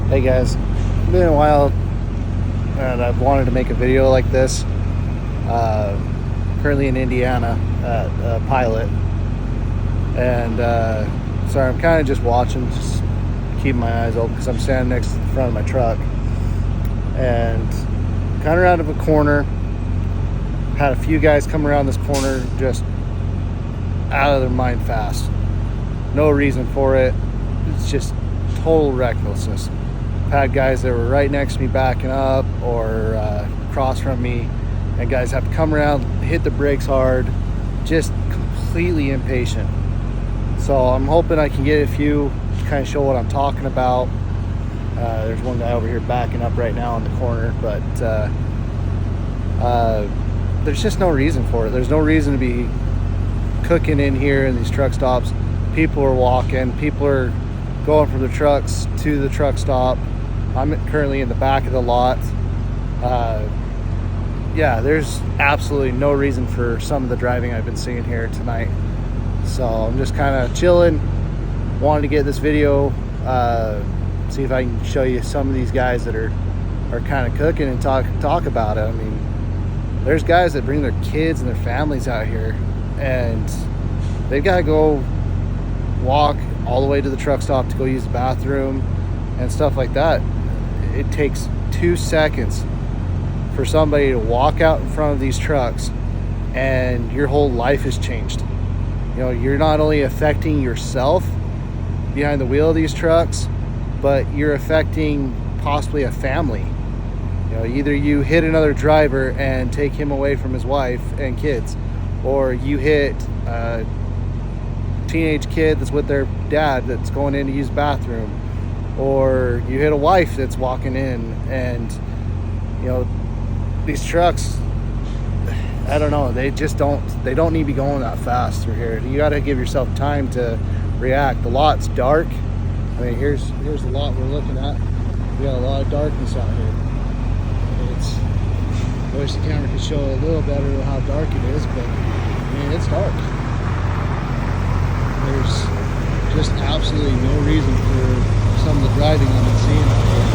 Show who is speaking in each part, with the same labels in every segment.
Speaker 1: Hey guys, it's been a while and I've wanted to make a video like this. Currently in Indiana at Pilot, and sorry, I'm kind of just watching, just keeping my eyes open because I'm standing next to the front of my truck and kind of out of a corner. Had a few guys come around this corner just out of their mind fast. No reason for it. It's just total recklessness. Had guys that were right next to me backing up or across from me, and guys have to come around, hit the brakes hard, just completely impatient. So I'm hoping I can get a few to kind of show what I'm talking about. There's one guy over here backing up right now in the corner, but there's just no reason for it. There's no reason to be cooking in here in these truck stops. People are walking, people are going from the trucks to the truck stop. I'm currently in the back of the lot. Yeah, there's absolutely no reason for some of the driving I've been seeing here tonight. So I'm just kind of chilling. Wanted to get this video, see if I can show you some of these guys that are kind of cooking and talk about it. I mean, there's guys that bring their kids and their families out here, and they've got to go walk all the way to the truck stop to go use the bathroom and stuff like that. It takes 2 seconds for somebody to walk out in front of these trucks and your whole life has changed. You know, you're not only affecting yourself behind the wheel of these trucks, but you're affecting possibly a family. You know, either you hit another driver and take him away from his wife and kids, or you hit a teenage kid that's with their dad that's going in to use the bathroom, or you hit a wife that's walking in. And you know, these trucks, I don't know, they don't need to be going that fast through here. You got to give yourself time to react. The lot's dark. I mean, here's the lot we're looking at. We got a lot of darkness out here. I wish the camera could show a little better how dark it is, but I mean, it's dark. There's just absolutely no reason for some of the driving I've been seeing out here.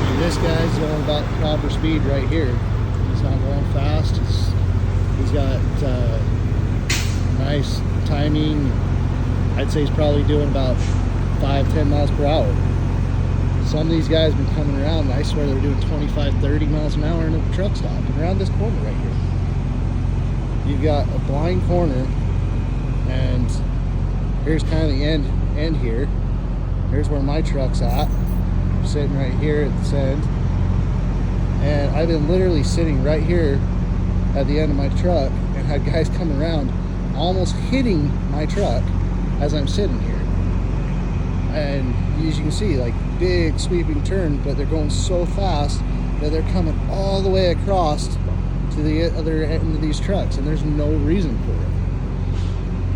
Speaker 1: And this guy's going about the proper speed right here. He's not going fast. He's got nice timing. I'd say he's probably doing about 5-10 miles per hour. Some of these guys have been coming around, and I swear they're doing 25-30 miles an hour in a truck stop and around this corner right here. You've got a blind corner, and here's kind of the end here. Here's where my truck's at. I'm sitting right here at this end, and I've been literally sitting right here at the end of my truck and had guys come around almost hitting my truck as I'm sitting here. And as you can see, like, big sweeping turn, but they're going so fast that they're coming all the way across to the other end of these trucks, and there's no reason for it.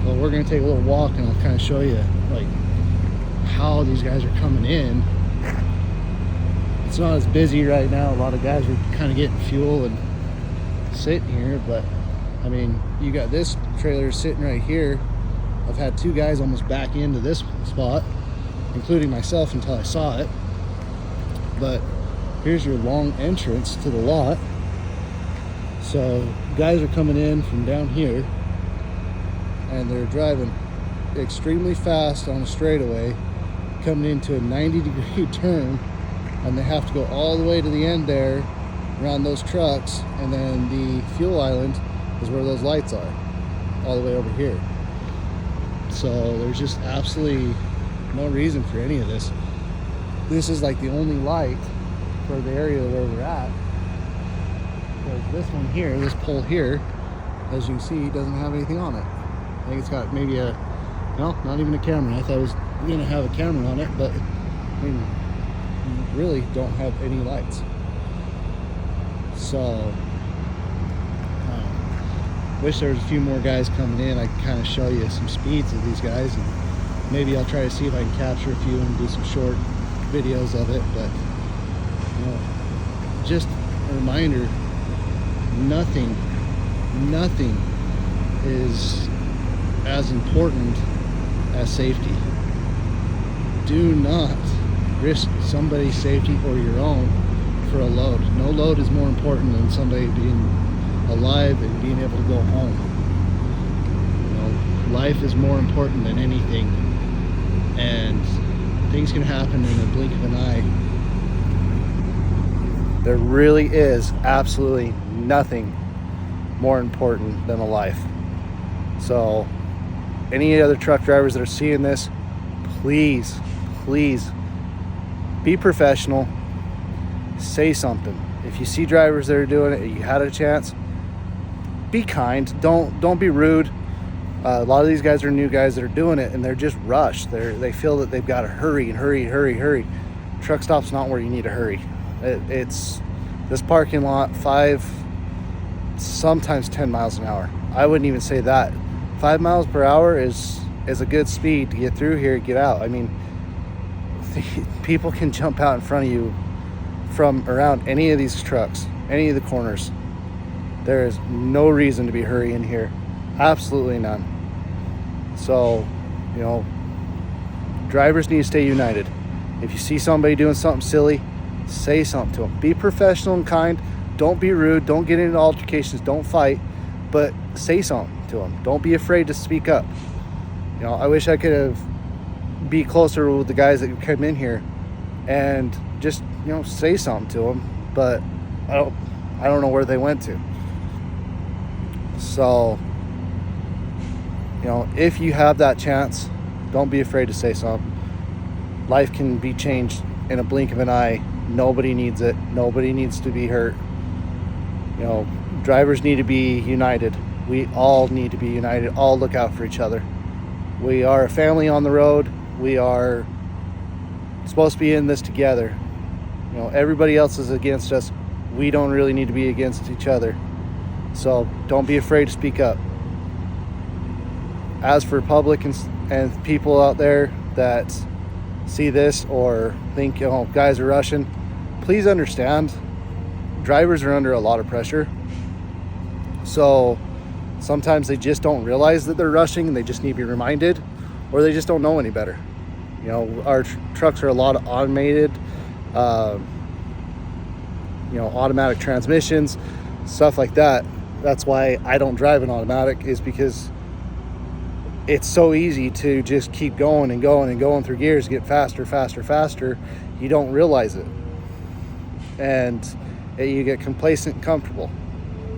Speaker 1: Well, we're going to take a little walk and I'll kind of show you like how these guys are coming in. It's not as busy right now. A lot of guys are kind of getting fuel and sitting here, but I mean, you got this trailer sitting right here. I've had 2 guys almost back into this spot, including myself, until I saw it. But here's your long entrance to the lot. So guys are coming in from down here, and they're driving extremely fast on a straightaway, coming into a 90-degree turn, and they have to go all the way to the end there around those trucks, and then the fuel island is where those lights are, all the way over here. So there's just absolutely no reason for any of this. This is like the only light for the area where we're at. Because this one here, this pole here, as you can see, doesn't have anything on it. I think it's got maybe not even a camera. I thought it was gonna have a camera on it, but I mean, you really don't have any lights. So wish there was a few more guys coming in. I can kind of show you some speeds of these guys, and maybe I'll try to see if I can capture a few and do some short videos of it. But you know, just a reminder, nothing is as important as safety. Do not risk somebody's safety or your own for a load. No load is more important than somebody being alive and being able to go home. You know, life is more important than anything, and things can happen in a blink of an eye. There really is absolutely nothing more important than a life. So any other truck drivers that are seeing this, please be professional. Say something. If you see drivers that are doing it and you had a chance, be kind. Don't be rude. A lot of these guys are new guys that are doing it, and they're just rushed. They feel that they've got to hurry. Truck stop's not where you need to hurry. It's this parking lot, 5, sometimes 10 miles an hour. I wouldn't even say that. 5 miles per hour is a good speed to get through here, get out. I mean, people can jump out in front of you from around any of these trucks, any of the corners. There is no reason to be hurrying here. Absolutely none. So, you know, drivers need to stay united. If you see somebody doing something silly, say something to them. Be professional and kind. Don't be rude. Don't get into altercations. Don't fight. But say something to them. Don't be afraid to speak up. You know, I wish I could have be closer with the guys that come in here and just, you know, say something to them. But I don't know where they went to. So, you know, if you have that chance, don't be afraid to say something. Life can be changed in a blink of an eye. Nobody needs it. Nobody needs to be hurt. You know, drivers need to be united. We all need to be united. All look out for each other. We are a family on the road. We are supposed to be in this together. You know, everybody else is against us. We don't really need to be against each other. So don't be afraid to speak up. As for public and people out there that see this or think, you know, guys are rushing, please understand, drivers are under a lot of pressure. So sometimes they just don't realize that they're rushing, and they just need to be reminded, or they just don't know any better. You know, our trucks are a lot of automated, you know, automatic transmissions, stuff like that. That's why I don't drive an automatic, is because it's so easy to just keep going and going through gears, get faster. You don't realize it. And you get complacent and comfortable.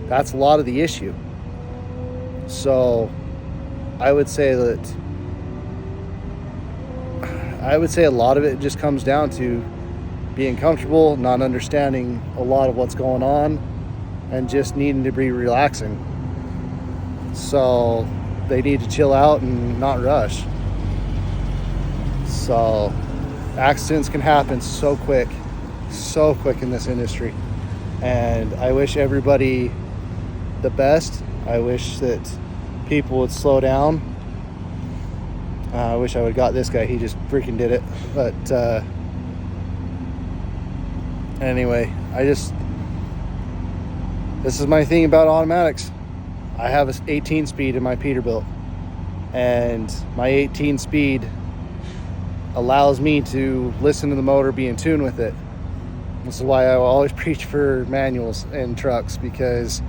Speaker 1: That's a lot of the issue. So I would say a lot of it just comes down to being comfortable, not understanding a lot of what's going on, and just needing to be relaxing. So they need to chill out and not rush. So accidents can happen so quick in this industry. And I wish everybody the best. I wish that people would slow down. I wish I would have got this guy. He just freaking did it. But anyway, this is my thing about automatics. I have an 18 speed in my Peterbilt, and my 18 speed allows me to listen to the motor, be in tune with it. This is why I always preach for manuals in trucks, because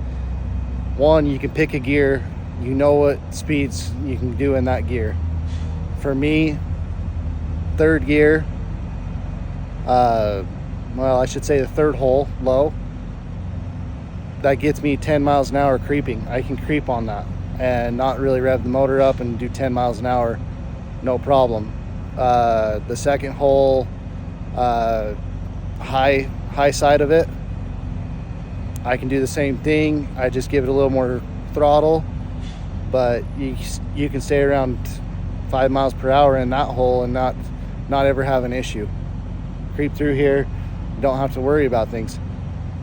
Speaker 1: one, you can pick a gear, you know what speeds you can do in that gear. For me, third gear, I should say the third hole, low, that gets me 10 miles an hour creeping. I can creep on that and not really rev the motor up and do 10 miles an hour, no problem. The second hole, high side of it, I can do the same thing. I just give it a little more throttle, but you can stay around 5 miles per hour in that hole and not ever have an issue. Creep through here, you don't have to worry about things.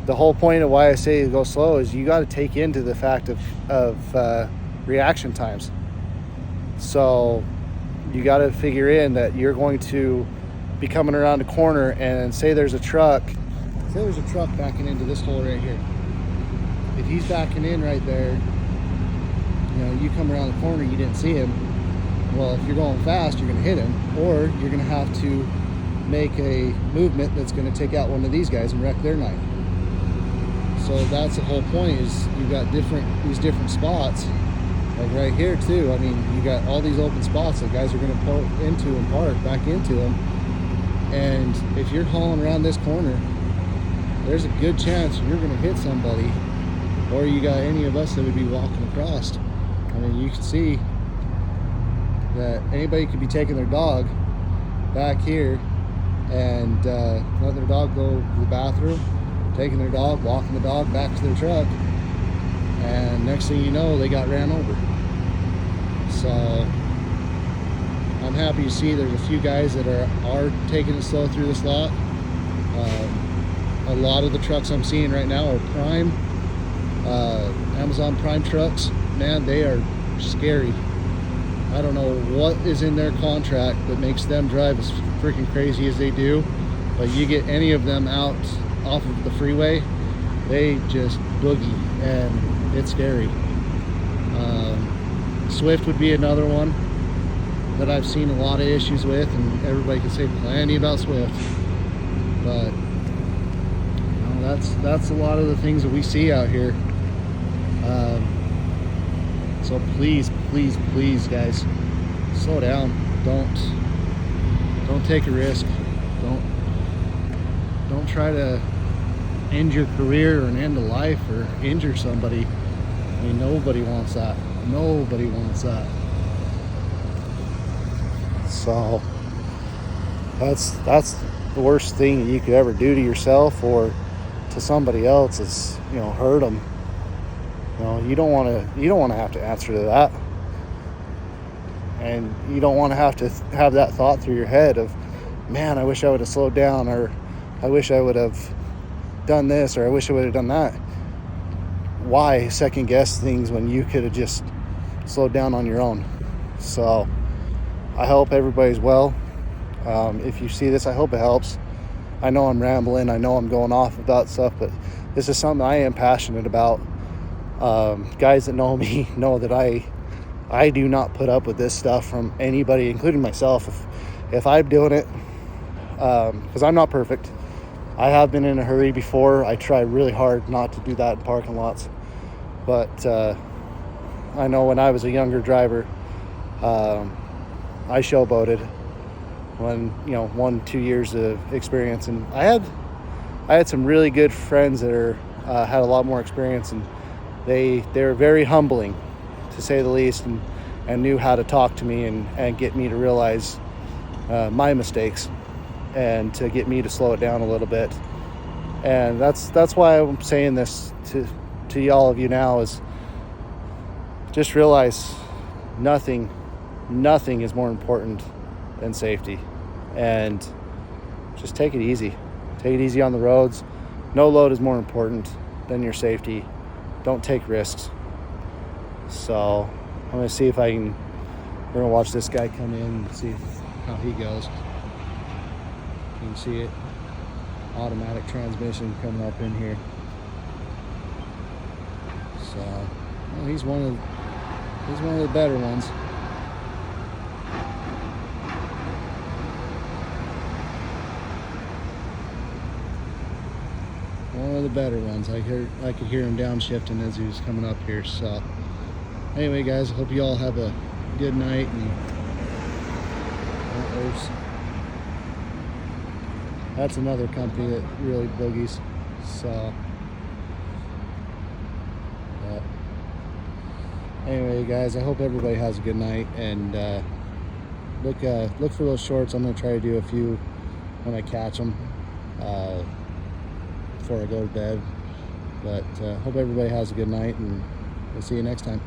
Speaker 1: The whole point of why I say go slow is you got to take into the fact of reaction times. So you got to figure in that you're going to be coming around a corner, and say there's a truck backing into this hole right here. If he's backing in right there, you know, you come around the corner, you didn't see him, Well, if you're going fast, you're going to hit him, or you're going to have to make a movement that's going to take out one of these guys and wreck their night. So that's the whole point, is you've got these different spots, like right here too. I mean, you got all these open spots that guys are going to pull into and park back into them. And if you're hauling around this corner, there's a good chance you're going to hit somebody, or you got any of us that would be walking across. I mean, you can see that anybody could be taking their dog back here and letting their dog go to the bathroom, taking their dog, walking the dog back to their truck, and next thing you know, they got ran over. So I'm happy to see there's a few guys that are taking it slow through this lot. A lot of the trucks I'm seeing right now are Prime, Amazon Prime trucks. Man, they are scary. I don't know what is in their contract that makes them drive as freaking crazy as they do, but you get any of them out off of the freeway, they just boogie, and it's scary. Swift would be another one that I've seen a lot of issues with, and everybody can say plenty about Swift, but you know, that's a lot of the things that we see out here. So please, guys, slow down. Don't take a risk. Don't try to end your career or end a life or injure somebody. I mean, nobody wants that. Nobody wants that. So that's the worst thing you could ever do to yourself or to somebody else is, you know, hurt them. You know, you don't want to have to answer to that, and you don't want to have that thought through your head of, man, I wish I would have slowed down, or I wish I would have done this, or I wish I would have done that. Why second guess things when you could have just slowed down on your own? So I hope everybody's well. If you see this, I hope it helps. I know I'm rambling, I know I'm going off about stuff, but this is something I am passionate about. Guys that know me know that I do not put up with this stuff from anybody, including myself. If I'm doing it, because I'm not perfect. I have been in a hurry before. I try really hard not to do that in parking lots. But I know when I was a younger driver, I showboated when, 1-2 years of experience, and I had some really good friends that had a lot more experience, and they were very humbling, to say the least, and knew how to talk to me and get me to realize my mistakes and to get me to slow it down a little bit. And that's why I'm saying this to all of you now, is just realize nothing is more important than safety, and just take it easy. Take it easy on the roads. No load is more important than your safety. Don't take risks. So I'm going to see if we're going to watch this guy come in and see how he goes. You can see it. Automatic transmission coming up in here. So well, he's one of the better ones. One of the better ones. I could hear him downshifting as he was coming up here. So anyway, guys, I hope you all have a good night. And that's another company that really boogies. So anyway, guys, I hope everybody has a good night, and look for those shorts. I'm going to try to do a few when I catch them before I go to bed. But hope everybody has a good night, and we'll see you next time.